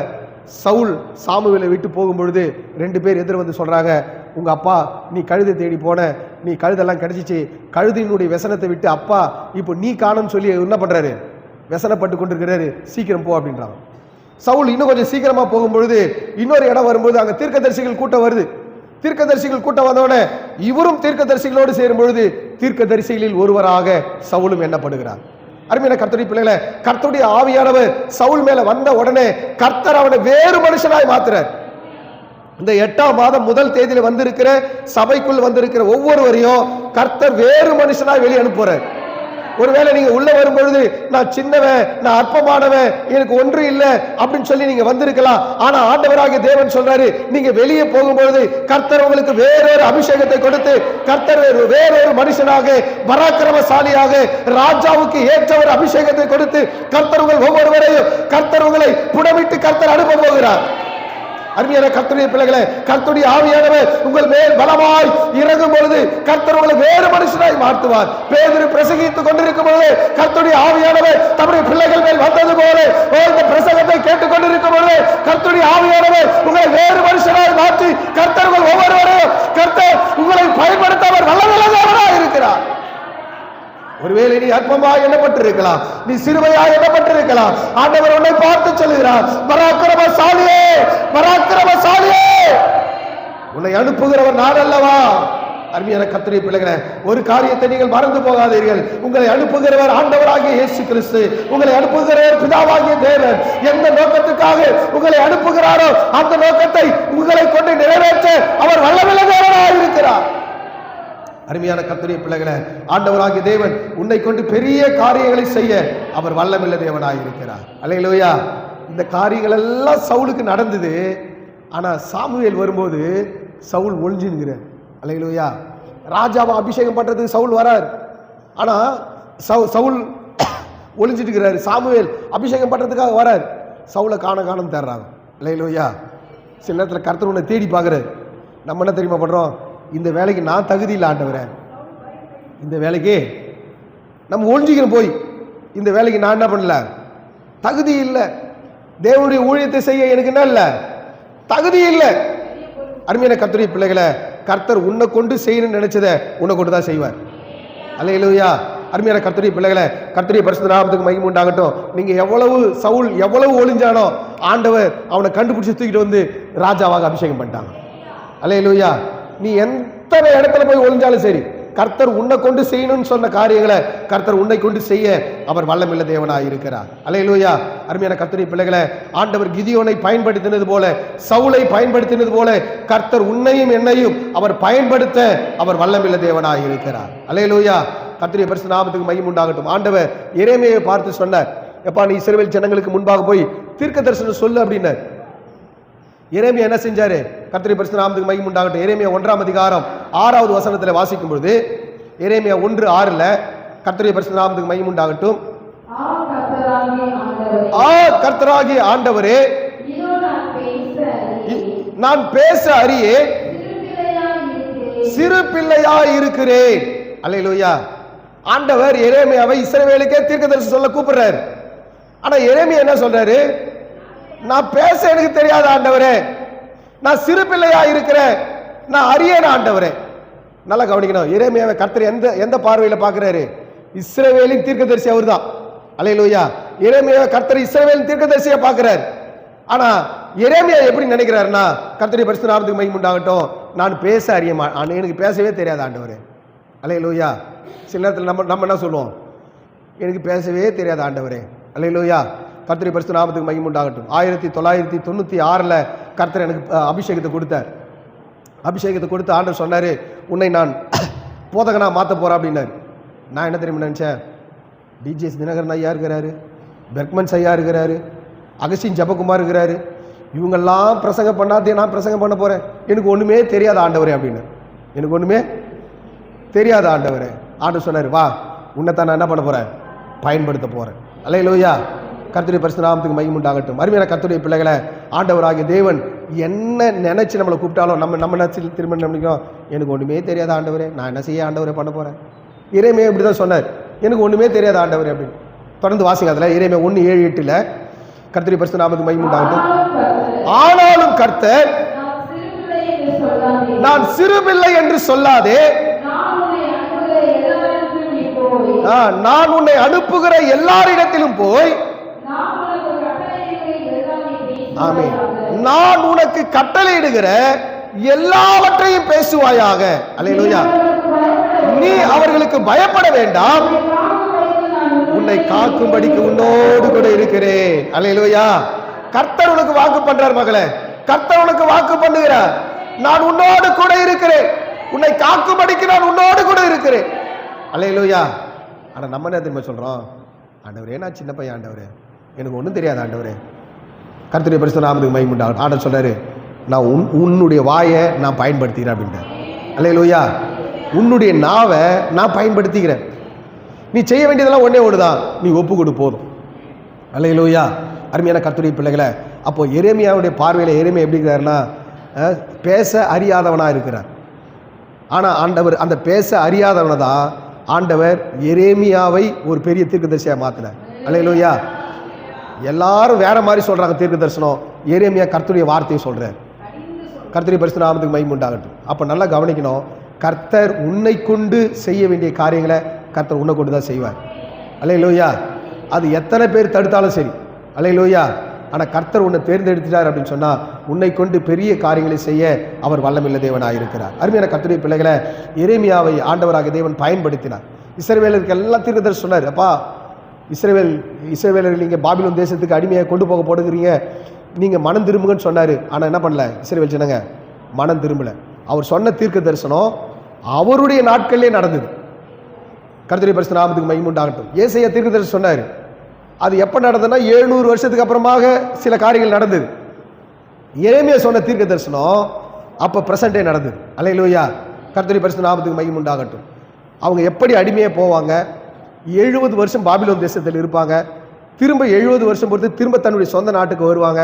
சவுல் சாமுவேலை விட்டு போகும்பொழுது 2 பேர் எதிர வந்து சொல்றாங்க, உங்க அப்பா நீ கழுதை தேடி போன, நீ கழுதெல்லாம் கிடைச்சிச்சு, கழுதியினுடைய व्यसனத்தை விட்டு அப்பா இப்போ நீ காணும்னு சொல்லி என்ன பண்றாரு, व्यसனப்பட்டு கொண்டிருக்கிறாரு, சீக்கிரம் போ அப்படின்றாங்க. சவுல் இன்னும் கொஞ்சம் சீக்கிரமா போகும்பொழுது இன்னொரு இடம் வரும்போது அங்க தீர்க்கதரிசிகள் கூட்டம் வருது. தீர்க்கதரிசிகள் கூட்டம் வந்தோடனே இவரும் தீர்க்கதரிசிகளோடு சேரும் பொழுது தீர்க்கதரிசிகளில் ஒருவராக சவுலும் எண்ணப்படுகிறார். அருமையான கர்த்தருடைய பிள்ளைகளே, கர்த்தருடைய ஆவியானவர் சவுல் மேல வந்த உடனே கர்த்தர் அவனை வேறு மனுஷனாய் மாத்துறார். இந்த 8ஆம் மாதம் முதல் தேதியில வந்திருக்கிற சபைக்குள் வந்திருக்கிற ஒவ்வொருவரையும் கர்த்தர் வேறு மனுஷனாய் வெளியே அனுப்புறார். ஒருவேளை நீங்க உள்ள வரும்பொழுது நான் சின்னவன், நான் அற்பமானவன், எனக்கு ஒன்று இல்லை அப்படின்னு சொல்லி நீங்க வந்திருக்கலாம். ஆனா ஆண்டவராகிய தேவன் சொல்றாரு, நீங்க வெளியே போகும்பொழுது கர்த்தர் உங்களுக்கு வேறொரு அபிஷேகத்தை கொடுத்து கர்த்தர் வேறொரு மனுஷனாக, பராக்கிரமசாலியாக, ராஜாவுக்கு ஏற்ற ஒரு அபிஷேகத்தை கொடுத்து கர்த்தர் உங்கள் ஒவ்வொருவரையும் கர்த்தர் உங்களை புடமிட்டு கர்த்தர் அனுப்ப போகிறார். அருமையான கர்த்தருடைய பிள்ளைகளே, கர்த்தருடைய ஆவியானவர் உங்கள் மேல் பலமாய் இறங்கும் பொழுது கர்த்தர் உங்களை வேறு மனுஷனாய் மாற்றுவார். பேதுரு பிரசங்கித்துக் கொண்டிருக்கும் பொழுது கர்த்தருடைய ஆவியானவர் தம்முடைய பிள்ளைகள் மேல் வந்தது போல இந்த பிரசங்கத்தை கேட்டுக் கொண்டிருக்கும் பொழுது கர்த்தருடைய ஆவியானவர் உங்களை வேறு மனுஷனாய் மாற்றி கர்த்தர் உங்கள் ஒவ்வொருவரையும் கர்த்தர் உங்களை பயன்படுத்த அவர் வல்லவராய் இருக்கிறார். ஒருவேளை நீ அற்பமாய் எண்ணப்பட்டிருக்கலாம், நீ சிறுமையாய் எண்ணப்பட்டிருக்கலாம். ஆண்டவர் உன்னை பார்த்து சொல்லுகிறார், பராக்கிரமசாலியே, பராக்கிரமசாலியே, உன்னை அனுப்புகிறவர் நான் அல்லவா. அருமையான கர்த்தருடைய பிள்ளைகளே, ஒரு காரியத்தை நீங்கள் மறந்து போகாதீர்கள். உங்களை அனுப்புகிறவர் ஆண்டவராகிய இயேசு கிறிஸ்து. உங்களை அனுப்புகிறவர் பிதாவாகிய தேவன். எந்த நோக்கத்துக்காக உங்களை அனுப்புகிறாரோ அந்த நோக்கத்தை உங்களை கொண்டு நிறைவேற்ற அவர் வல்லமையுள்ள தேவனாய் இருக்கிறார். அருமையான கர்த்தருடைய பிள்ளைகளே, ஆண்டவராகிய தேவன் உன்னை கொண்டு பெரிய காரியங்களை செய்ய அவர் வல்லமையுள்ள தேவனாய் இருக்கிறார். அல்லேலூயா. இந்த காரியங்கள் எல்லாம் சவுலுக்கு நடந்தது. ஆனா சாமுவேல் வரும்போது சவுல் ஒளிஞ்சுங்கிறார். அல்லேலூயா. ராஜாவை அபிஷேகம் பண்றதுக்கு சவுல் வரார். ஆனா சவுல் ஒளிஞ்சிட்டு இருக்கிறாரு. சாமுவேல் அபிஷேகம் பண்றதுக்காக வரார். சவுலை காணம் தேடுறாங்க. அல்லேலூயா. சில நேரத்தில் கர்த்தர் உன்னை தேடி பார்க்குறாரு. நம்ம என்ன தெரியுமா பண்றோம்? இந்த வேலைக்கு நான் தகுதி இல்லை ஆண்டவரே, இந்த வேலைக்கு நம்ம ஒழிஞ்சிக்கணும் போய், இந்த வேலைக்கு நான் என்ன பண்ணல, தகுதி இல்லை. தேவனுடைய ஊழியத்தை செய்ய எனக்கு என்ன இல்லை, தகுதி இல்லை. அருமையான கர்த்தருடைய பிள்ளைகளை, கர்த்தர் உன்னை கொண்டு செய்யணும்னு நினைச்சதை உன்னை கொண்டு தான் செய்வார். அல்லேலூயா. அருமையான கர்த்தருடைய பிள்ளைகளை, கர்த்தருடைய பரிசுத்த நாமத்துக்கு மகிமை உண்டாகட்டும். நீங்க சவுல் எவ்வளவு ஒளிஞ்சானோ ஆண்டவர் அவனை கண்டுபிடிச்சு தூக்கிட்டு வந்து ராஜாவாக அபிஷேகம் பண்ணிட்டாங்க. அல்லேலூயா. நீ எந்த இடத்துல போய் ஒளிஞ்சாலும் சரி, கர்த்தர் உன்னை கொண்டு செய்யணும்னு சொன்ன காரியங்களை கர்த்தர் உன்னை கொண்டு செய்ய அவர் வல்லமையுள்ள தேவனாய் இருக்கிறார். அல்லேலூயா. அருமையான கர்த்தருடைய பிள்ளைகளை, ஆண்டவர் கிதியோனை பயன்படுத்தினது போல, சவுலை பயன்படுத்தினது போல கர்த்தர் உன்னையும் என்னையும் அவர் பயன்படுத்த அவர் வல்லமையுள்ள தேவனாய் இருக்கிறார். அல்லேலூயா. கர்த்தருடைய பரிசுத்த நாமத்துக்கு மகிமை உண்டாகட்டும். ஆண்டவர் எரேமியாவை பார்த்து சொன்னார், எப்பா நீ இஸ்ரவேல் ஜனங்களுக்கு முன்பாக போய் தீர்க்க தரிசனம் சொல்லு அப்படின்னார். எரேமியா என்ன செஞ்சாரு? கர்த்தருடைய பரிசுத்த நாமத்துக்கு மகிமை உண்டாகட்டும். எரேமியா 1ஆம் அதிகாரம் 6வது வசனத்தில் வாசிக்கும் பொழுது, எரேமியா 1:6 கர்த்தருடைய பரிசுத்த நாமத்துக்கு மகிமை உண்டாகட்டும். கர்த்தராகிய ஆண்டவரே, நான் பேச அறியே சிறு பிள்ளையாய் இருக்கிறேன். அல்லேலூயா. ஆண்டவர் எரேமியாவை இஸ்ரவேலுக்கே தீர்க்கதரிசனம் சொல்ல கூப்பிடுறாரு. ஆனா எரேமியா என்ன சொல்றாரு? நான் பேச எனக்கு தெரியாத ஆண்டவரே, நான் சிறு பிள்ளையா இருக்கிறேன், நான் அறியேன் ஆண்டவரே. நல்லா கவனிக்கணும். எரேமியாவை கர்த்தர் எந்த பார்வையில பார்க்கிறாரு? இஸ்ரவேலின் தீர்க்கதரிசி அவர் தான். அல்லேலூயா. எரேமியாவை கர்த்தர் இஸ்ரவேலின் தீர்க்கதரிசியா பார்க்கிறார். ஆனா எரேமியா எப்படி நினைக்கிறாருன்னா, கர்த்தருடைய பரிசுத்த நாமத்துக்கு மகிமை உண்டாகட்டும், நான் பேச எனக்கு பேசவே தெரியாது ஆண்டவரே. அல்லேலூயா. சில நேரத்தில் நம்ம என்ன சொல்லுவோம்? எனக்கு பேசவே தெரியாது ஆண்டவரே. அல்லேலூயா. கர்த்தருடைய பரிசுத்த நாமத்துக்கு மகிமை உண்டாகட்டும். 1996 கர்த்தர் எனக்கு அபிஷேகத்தை கொடுத்தார். அபிஷேகத்தை கொடுத்து ஆண்டவர் சொன்னாரு, உன்னை நான் போதகனா மாற்ற போறேன் அப்படின்னாரு. நான் என்ன தெரியுமா நினைச்சேன்? டிஜிஎஸ் தினகரன் ஐயா இருக்கிறாரு, பெர்க்மன்ஸ் ஐயா இருக்கிறாரு, அகஸ்டின் ஜெபகுமார் இருக்கிறாரு, இவங்கெல்லாம் பிரசங்கம் பண்ணாதே நான் பிரசங்கம் பண்ண போறேன், எனக்கு ஒண்ணுமே தெரியாத ஆண்டவரே அப்படின்னு. எனக்கு ஒண்ணுமே தெரியாத ஆண்டவரே. ஆண்டவர் சொன்னாரு, வா உன்னைத்தான் நான் என்ன பண்ண போறேன், பயன்படுத்த போறேன். அல்லேலூயா. கர்த்தருடைய பரிசுத்த நாமத்துக்கு மகிமை உண்டாகட்டும். அருமையான கர்த்தருடைய பிள்ளைகளை, ஆண்டவராகிய தேவன் என்ன நினைச்சு நம்மளை கூப்பிட்டாலும் நம்ம நினைச்சு திரும்ப நினைக்கிறோம், எனக்கு ஒண்ணுமே தெரியாத ஆண்டவரே, நான் என்ன செய்ய ஆண்டவரே பண்ண போறேன். எரேமியா இப்படிதான் சொன்னார், எனக்கு ஒண்ணுமே தெரியாத ஆண்டவரே அப்படின்னு. தொடர்ந்து வாசிங்க. அதுல எரேமியா 1:7-8 கர்த்தருடைய பரிசுத்த நாமத்துக்கு மகிமை உண்டாகட்டும். ஆனாலும் கர்த்தர் நான் சிறு பிள்ளை என்று சொல்லாதே, நான் உன்னை அனுப்புகிற எல்லாரிடத்திலும் போய் ஆமென் நான் உனக்கு கட்டளையிடுகிற எல்லாவற்றையும் பேசுவாயாக. அல்லேலூயா. நீ அவர்களுக்கு பயப்பட வேண்டாம், உன்னை காக்கும்படிக்கு உன்னோடு கூட இருக்கிறேன். அல்லேலூயா. கர்த்தர் உனக்கு வாக்கு பண்றார் மகளே, கர்த்தர் உனக்கு வாக்கு பண்ணுகிறார், நான் உன்னோடு கூட இருக்கிறேன், உன்னை காக்கும்படிக்கு நான் உன்னோடு கூட இருக்கிறேன். அல்லேலூயா. ஆனா நம்ம என்ன திரும்ப சொல்றோம்? ஆண்டவரே நான் சின்ன பையன் ஆண்டவரே, எனக்கு ஒன்றும் தெரியாது ஆண்டவரே. கர்த்தருடைய பரிசுத்த நாமத்துக்கு மகிமை உண்டாகட்டும். ஆண்டவர் சொல்றாரு, நான் உன்னுடைய வாயை நான் பயன்படுத்திக்கிறேன் அப்படின்ட்டு. அல்லேலூயா. உன்னுடைய நாவை நான் பயன்படுத்திக்கிறேன். நீ செய்ய வேண்டியதெல்லாம் ஒன்னே ஒன்று தான், நீ ஒப்பு கொடு போதும். அல்லேலூயா. அருமையான கர்த்தருடைய பிள்ளைகளை, அப்போ எரேமியாவுடைய பார்வையில் எரேமியா எப்படி இருக்கிறாருன்னா பேச அறியாதவனாக இருக்கிறார். ஆனால் ஆண்டவர் அந்த பேச அறியாதவனை தான் ஆண்டவர் எரேமியாவை ஒரு பெரிய தீர்க்கதரிசியாக மாற்றினார். அல்லேலூயா. எல்லாரும் வேற மாதிரி சொல்றாங்க தீர்க்க தரிசனம், எரேமியா கர்த்தருடைய வார்த்தையை சொல்றார். கர்த்தருடைய பரிசுத்த நாமத்துக்கு மகிமை உண்டாகட்டும். அப்ப நல்லா கவனிக்கணும், கர்த்தர் உன்னை கொண்டு செய்ய வேண்டிய காரியங்களை கர்த்தர் உன்னை கொண்டு தான் செய்வார். அல்லேலூயா. அது எத்தனை பேர் தடுத்தாலும் சரி. அல்லேலூயா. ஆனால் கர்த்தர் உன்னை தேர்ந்தெடுத்துட்டார் அப்படின்னு சொன்னால் உன்னை கொண்டு பெரிய காரியங்களை செய்ய அவர் வல்லமில்ல தேவனாக இருக்கிறார். அருமையான கர்த்தருடைய பிள்ளைகளை, எரேமியாவை ஆண்டவராக தேவன் பயன்படுத்தினார். இஸ்ரவேலருக்கு எல்லாம் தீர்க்கதரிசி சொன்னார், அப்பா இஸ்ரவேலர்கள் நீங்கள் பாபிலோன் தேசத்துக்கு அடிமையாக கொண்டு போக போடுகிறீங்க, நீங்கள் மனம் திரும்புங்கன்னு சொன்னார். ஆனால் என்ன பண்ணல இஸ்ரவேல் ஜனங்க? மனம் திரும்பலை. அவர் சொன்ன தீர்க்க தரிசனம் அவருடைய நாட்களிலே நடந்தது. கர்த்தருடைய பரிசுத்த நாமத்துக்கு மகிமை உண்டாகட்டும். ஏசாயா தீர்க்க தரிசனம் சொன்னார். அது எப்போ நடந்ததுன்னா 700 வருஷத்துக்கு அப்புறமாக சில காரியங்கள் நடந்தது. எரேமியா சொன்ன தீர்க்க தரிசனம் அப்போ பிரசன்டே நடந்தது. அல்லேலூயா. கர்த்தருடைய பரிசுத்த நாமத்துக்கு மகிமை உண்டாகட்டும். அவங்க எப்படி அடிமையாக போவாங்க, 70 வருஷம் பாபிலோன் தேசத்தில் இருப்பாங்க, திரும்ப 70 வருஷம் பொறுத்து திரும்ப தன்னுடைய சொந்த நாட்டுக்கு வருவாங்க.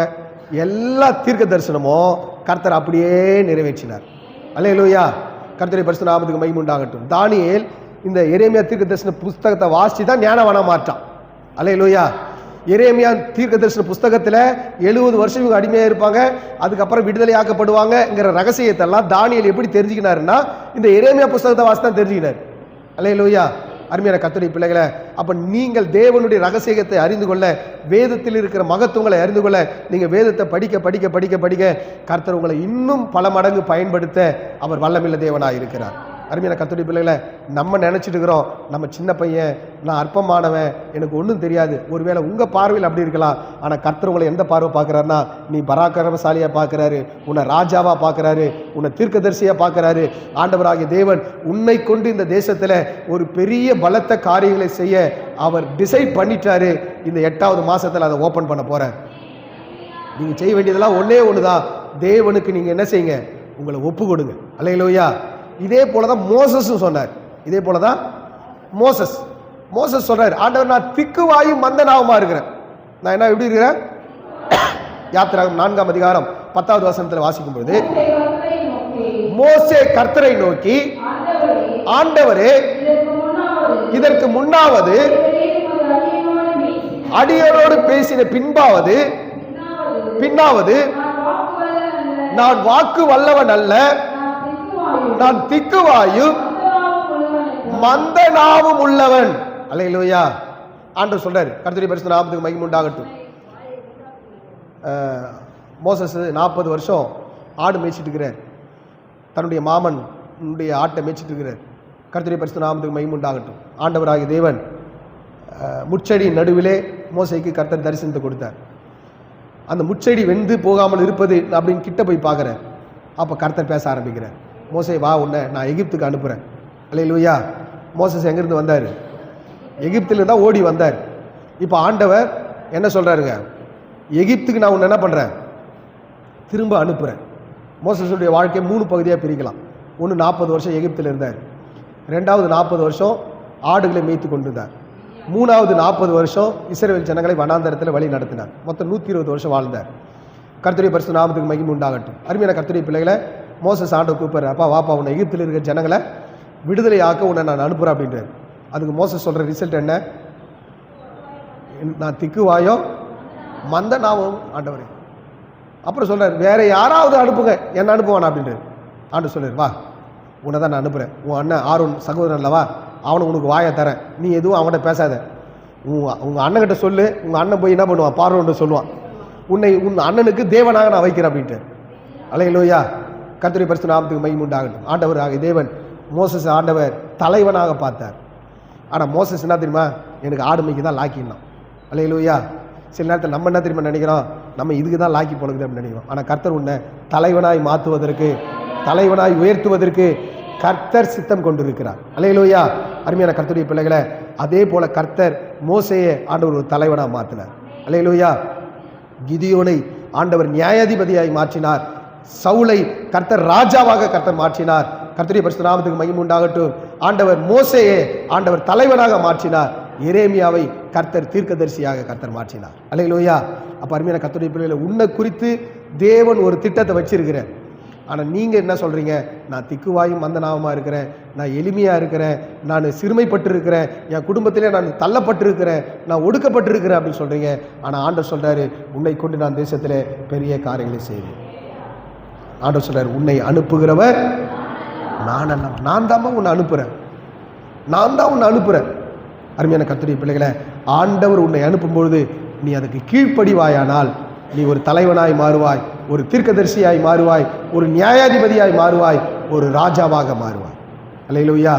எல்லா தீர்க்க தரிசனமும் கர்த்தர் அப்படியே நிறைவேற்றினார். அல்லேலூயா. கர்த்தருடைய பரிசுத்த நாமத்துக்கு மகிமை உண்டாகட்டும். தானியேல் இந்த எரேமியா தீர்க்க தரிசன புஸ்தகத்தை வாசித்து தான் ஞானவானா மாற்றான். அல்லேலூயா. எரேமியா தீர்க்க தரிசன புஸ்தகத்தில் 70 வருஷம் இவங்க அடிமையாக இருப்பாங்க, அதுக்கப்புறம் விடுதலை ஆக்கப்படுவாங்கங்கிற ரகசியத்தெல்லாம் தானியேல் எப்படி தெரிஞ்சுக்கினாருன்னா இந்த எரேமியா புஸ்தகத்தை வாசி தான் தெரிஞ்சுக்கினார். அல்லேலூயா. அருமையான கர்த்தருடைய பிள்ளைகளை, அப்ப நீங்கள் தேவனுடைய ரகசியத்தை அறிந்து கொள்ள, வேதத்தில் இருக்கிற மகத்துவங்களை அறிந்து கொள்ள நீங்க வேதத்தை படிக்க படிக்க படிக்க படிக்க கர்த்தர் உங்களை இன்னும் பல மடங்கு பயன்படுத்த அவர் வல்லமில்ல தேவனாக இருக்கிறார். அருமையான கர்த்தருடைய பிள்ளைகளை, நம்ம நினைச்சிட்டு இருக்கிறோம் நம்ம சின்ன பையன், நான் அற்பமானவன், எனக்கு ஒன்றும் தெரியாது. ஒருவேளை உங்க பார்வையில் அப்படி இருக்கலாம். ஆனா கர்த்தர் உங்களை எந்த பார்வை பார்க்கிறாருன்னா, நீ பராக்கிரமசாலியா பார்க்கிறாரு, உன்னை ராஜாவா பார்க்கிறாரு, உன்னை தீர்க்கதரிசியா பார்க்கிறாரு. ஆண்டவராகிய தேவன் உன்னை கொண்டு இந்த தேசத்துல ஒரு பெரிய பலத்த காரியங்களை செய்ய அவர் டிசைட் பண்ணிட்டாரு. இந்த 8வது மாசத்துல அதை ஓபன் பண்ண போறார். நீங்க செய்ய வேண்டியதெல்லாம் ஒன்னே ஒண்ணுதான், தேவனுக்கு நீங்க என்ன செய்யுங்க, உங்களை ஒப்பு கொடுங்க. அல்லேலூயா. இதே போலதான் மோசஸும் சொன்னார். இதே போலதான் மோசஸ் சொல்றாரு, ஆண்டவர் நான் திக்குவாயும் மந்தனாவுமா இருக்கிறேன். நான் என்ன எப்படி இருக்கிறேன்? யாத்திராகமம் 4ஆம் அதிகாரம் 10வது வசனத்தில் வாசிக்கும் பொழுது, மோசே கர்த்தரை நோக்கி, ஆண்டவரே இதற்கு முன்னாவது அடியோடு பேசின பின்னாவது நான் வாக்கு வல்லவன் அல்ல, நான் திக்குவாயும் மந்த நாவும் உள்ளவன். அல்லேலூயா. ஆண்டவர் சொல்றாரு. கர்த்தருடைய பரிசுத்த நாமத்துக்கு மகிமை உண்டாகட்டும். மோசஸ் 40 வருஷம் ஆடு மேய்ச்சிட்டு இருக்கிறார். தன்னுடைய மாமனுடைய ஆட்டை மேய்ச்சிட்டு இருக்கிறார். கர்த்தருடைய பரிசுத்த நாமத்துக்கு மகிமை உண்டாகட்டும். ஆண்டவராகிய தேவன் முட்செடியின் நடுவிலே மோசைக்கு கர்த்தர் தரிசனத்தை கொடுத்தார். அந்த முட்செடி வெந்து போகாமல் இருப்பது அப்படின்னு கிட்ட போய் பார்க்குறார். அப்போ கர்த்தர் பேச ஆரம்பிக்கிறார். மோசே வா, உன்னை நான் எகிப்துக்கு அனுப்புகிறேன். அல்லேலூயா. மோசஸ் எங்கேருந்து வந்தார்? எகிப்திலிருந்து தான் ஓடி வந்தார். இப்போ ஆண்டவர் என்ன சொல்கிறாருங்க, எகிப்துக்கு நான் உன்னை என்ன பண்ணுறேன், திரும்ப அனுப்புகிறேன். மோசஸுடைய வாழ்க்கையை 3 பகுதியாக பிரிக்கலாம். ஒன்று 40 வருஷம் எகிப்தில் இருந்தார். 2வது 40 வருஷம் ஆடுகளை மேய்த்து கொண்டிருந்தார். 3வது 40 வருஷம் இஸ்ரவேல் ஜனங்களை வனாந்தரத்தில் வழி நடத்தினார். மொத்தம் 120 வருஷம் வாழ்ந்தார். கர்த்தருடைய பரிசுத்த நாமத்துக்கு மகிமை உண்டாகட்டும். அருமையான கர்த்தருடைய பிள்ளைகளை, மோசஸ் ஆண்டவர் கூப்பிடுற, அப்பா வாப்பா, உன்னை எகிப்தில் இருக்கிற ஜனங்களை விடுதலை ஆக்க உன்னை நான் அனுப்புகிறேன் அப்படின்றார். அதுக்கு மோசஸ் சொல்கிற ரிசல்ட் என்ன? நான் திக்குவாயோ மந்த நாவும் ஆண்டவரே. அப்புறம் சொல்கிறார், வேற யாராவது அனுப்புங்க, என்ன அனுப்புவானா அப்படின்றார். ஆண்டவர் சொல்கிறார், வா உன்னை தான் நான் அனுப்புகிறேன். உன் அண்ணன் ஆரோன் சகோதரன் அல்லவா, அவனை உனக்கு வாயை தரேன், நீ எதுவும் அவன்கிட்ட பேசாத. உங்கள் அண்ணன்கிட்ட சொல்லு, உங்கள் அண்ணன் போய் என்ன பண்ணுவான், பார்வோன்னு சொல்லுவான், உன் அண்ணனுக்கு தேவனாக நான் வைக்கிறேன் அப்படின்ட்டு. அல்லேலூயா. கர்த்தருடைய பரிசுத்த நாமத்துக்கு மகிமை உண்டாகட்டும். ஆண்டவர் ஆகிய தேவன் மோசஸ் ஆண்டவர் தலைவனாக பார்த்தார். ஆனால் மோசஸ் என்ன தெரியுமா, எனக்கு ஆடு மேய்க்கு தான் லாக்கினான். அல்லேலூயா. சில நேரத்தில் நம்ம என்ன தெரியுமா நினைக்கிறோம், நம்ம இதுக்கு தான் லாக்கி போனது அப்படின்னு நினைக்கிறோம். ஆனால் கர்த்தர் உன்னை தலைவனாய் மாற்றுவதற்கு, தலைவனாய் உயர்த்துவதற்கு கர்த்தர் சித்தம் கொண்டிருக்கிறார். அல்லேலூயா. அருமையான கர்த்தருடைய பிள்ளைகளை, அதே போல கர்த்தர் மோசேயை ஆண்டவர் ஒரு தலைவனாக மாற்றினார். அல்லேலூயா. கிதியோனை ஆண்டவர் நியாயாதிபதியாய் மாற்றினார். சவுலை கர்த்தர் ராஜாவாக கர்த்தர் மாற்றினார். கர்த்தருடைய பரிசுத்த நாமத்துக்கு மகிமை உண்டாகட்டும். ஆண்டவர் மோசேயை ஆண்டவர் தலைவனாக மாற்றினார். எரேமியாவை கர்த்தர் தீர்க்கதரிசியாக கர்த்தர் மாற்றினார். அல்லேலூயா. அப்போ அருமையான கர்த்தருடைய பிள்ளைகளை, உன்னை குறித்து தேவன் ஒரு திட்டத்தை வச்சிருக்கிறேன். ஆனால் நீங்கள் என்ன சொல்கிறீங்க? நான் திக்குவாயும் மந்தனாவமாக இருக்கிறேன், நான் எளிமையாக இருக்கிறேன், நான் சிறுமைப்பட்டிருக்கிறேன், என் குடும்பத்திலே நான் தள்ளப்பட்டிருக்கிறேன், நான் ஒடுக்கப்பட்டிருக்கிறேன் அப்படின்னு சொல்கிறீங்க. ஆனால் ஆண்டவர் சொல்கிறாரு, உன்னை கொண்டு நான் தேசத்திலே பெரிய காரியங்களை செய்வேன். ஆண்டவர் சொல்கிறார், உன்னை அனுப்புகிறவர் நான் அல்ல, நான் தான் உன்னை அனுப்புகிறேன், நான் தான் உன்னை அனுப்புகிறேன். அருமையான கர்த்தருடைய பிள்ளைகளை, ஆண்டவர் உன்னை அனுப்பும்பொழுது நீ அதுக்கு கீழ்ப்படிவாயானால் நீ ஒரு தலைவனாய் மாறுவாய், ஒரு தீர்க்கதரிசியாய் மாறுவாய், ஒரு நியாயாதிபதியாய் மாறுவாய், ஒரு ராஜாவாக மாறுவாய். அல்லேலூயா.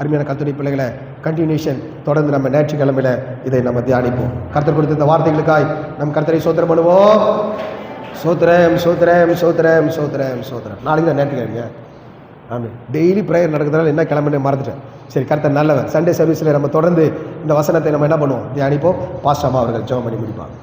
அருமையான கர்த்தருடைய பிள்ளைகளை, கண்டினியூஷன் தொடர்ந்து நம்ம ஞாயிற்றுக்கிழமையில இதை நம்ம தியானிப்போம். கர்த்தர் கொடுத்த இந்த வார்த்தைகளுக்காய் நம் கர்த்தரை சோத்திரம் பண்ணுவோம். சோத்திரம் சோத்திரம் சோத்திரம் சோத்திரம் சோத்திரம். நாளைக்கு தான் ஞாயிற்றுக்கிழமையா? ஆமாம். டெய்லி ப்ரேயர் நடக்கிறதுனால என்ன கிளம்புன்னு மறந்துட்டேன். சரி, கர்த்தர் நல்லவர். சண்டே சர்வீஸில் நம்ம தொடர்ந்து இந்த வசனத்தை நம்ம என்ன பண்ணுவோம்? தியானிப்போம். பாஸ்டர் அம்மா அவர்கள் ஜெபம் பண்ணி முடிப்பாங்க.